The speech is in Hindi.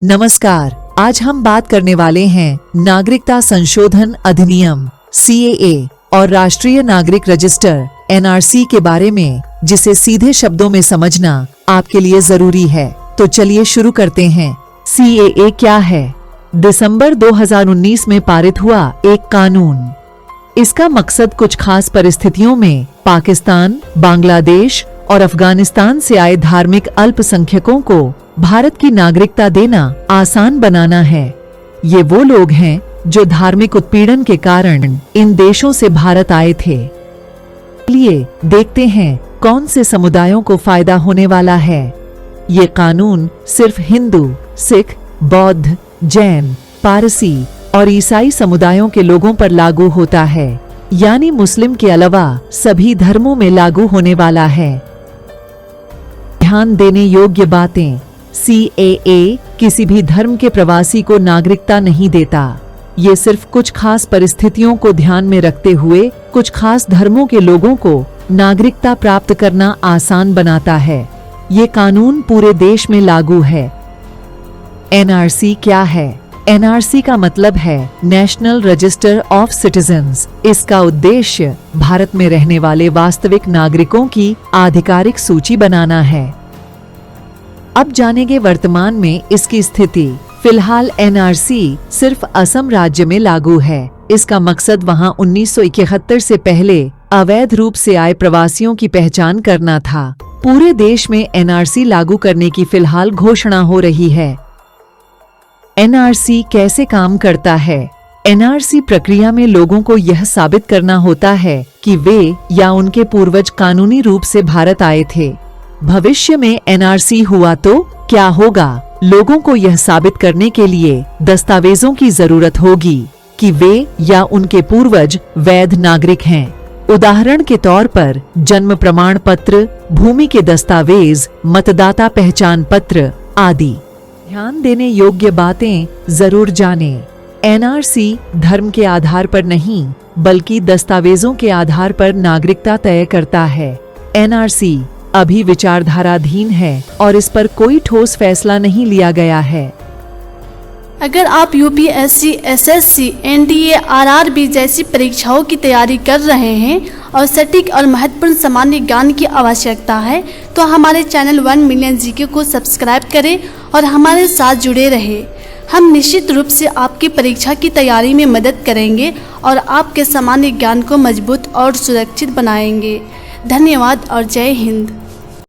नमस्कार, आज हम बात करने वाले हैं नागरिकता संशोधन अधिनियम CAA और राष्ट्रीय नागरिक रजिस्टर NRC के बारे में, जिसे सीधे शब्दों में समझना आपके लिए जरूरी है। तो चलिए शुरू करते हैं। CAA क्या है? दिसंबर 2019 में पारित हुआ एक कानून। इसका मकसद कुछ खास परिस्थितियों में पाकिस्तान, बांग्लादेश और अफगानिस्तान से आए धार्मिक अल्पसंख्यकों को भारत की नागरिकता देना आसान बनाना है। ये वो लोग हैं जो धार्मिक उत्पीड़न के कारण इन देशों से भारत आए थे। चलिए देखते हैं कौन से समुदायों को फायदा होने वाला है। ये कानून सिर्फ हिंदू, सिख, बौद्ध, जैन, पारसी और ईसाई समुदायों के लोगों पर लागू होता है, यानी मुस्लिम के अलावा सभी धर्मों में लागू होने वाला है। ध्यान देने योग्य बातें। CAA किसी भी धर्म के प्रवासी को नागरिकता नहीं देता। ये सिर्फ कुछ खास परिस्थितियों को ध्यान में रखते हुए कुछ खास धर्मों के लोगों को नागरिकता प्राप्त करना आसान बनाता है। ये कानून पूरे देश में लागू है। NRC क्या है? NRC का मतलब है नेशनल रजिस्टर ऑफ सिटीजन्स। इसका उद्देश्य भारत में रहने वाले वास्तविक नागरिकों की आधिकारिक सूची बनाना है। अब जानेंगे वर्तमान में इसकी स्थिति। फिलहाल NRC सिर्फ असम राज्य में लागू है। इसका मकसद वहां 1971 से पहले अवैध रूप से आए प्रवासियों की पहचान करना था। पूरे देश में NRC लागू करने की फिलहाल घोषणा हो रही है। NRC कैसे काम करता है? NRC प्रक्रिया में लोगों को यह साबित करना होता है कि वे या उनके पूर्वज कानूनी रूप से भारत आए थे। भविष्य में NRC हुआ तो क्या होगा? लोगों को यह साबित करने के लिए दस्तावेजों की जरूरत होगी कि वे या उनके पूर्वज वैध नागरिक हैं। उदाहरण के तौर पर जन्म प्रमाण पत्र, भूमि के दस्तावेज, मतदाता पहचान पत्र आदि। ध्यान देने योग्य बातें जरूर जानें। NRC धर्म के आधार पर नहीं, बल्कि दस्तावेजों के आधार पर नागरिकता तय करता है। NRC अभी विचारधाराधीन है और इस पर कोई ठोस फैसला नहीं लिया गया है। अगर आप UPSC, SSC, NDA, RRB जैसी परीक्षाओं की तैयारी कर रहे हैं और सटीक और महत्वपूर्ण सामान्य ज्ञान की आवश्यकता है, तो हमारे चैनल 1 मिलियन GK को सब्सक्राइब करें और हमारे साथ जुड़े रहें। हम निश्चित रूप से आपकी परीक्षा की तैयारी में मदद करेंगे और आपके सामान्य ज्ञान को मजबूत और सुरक्षित बनाएंगे। धन्यवाद और जय हिंद।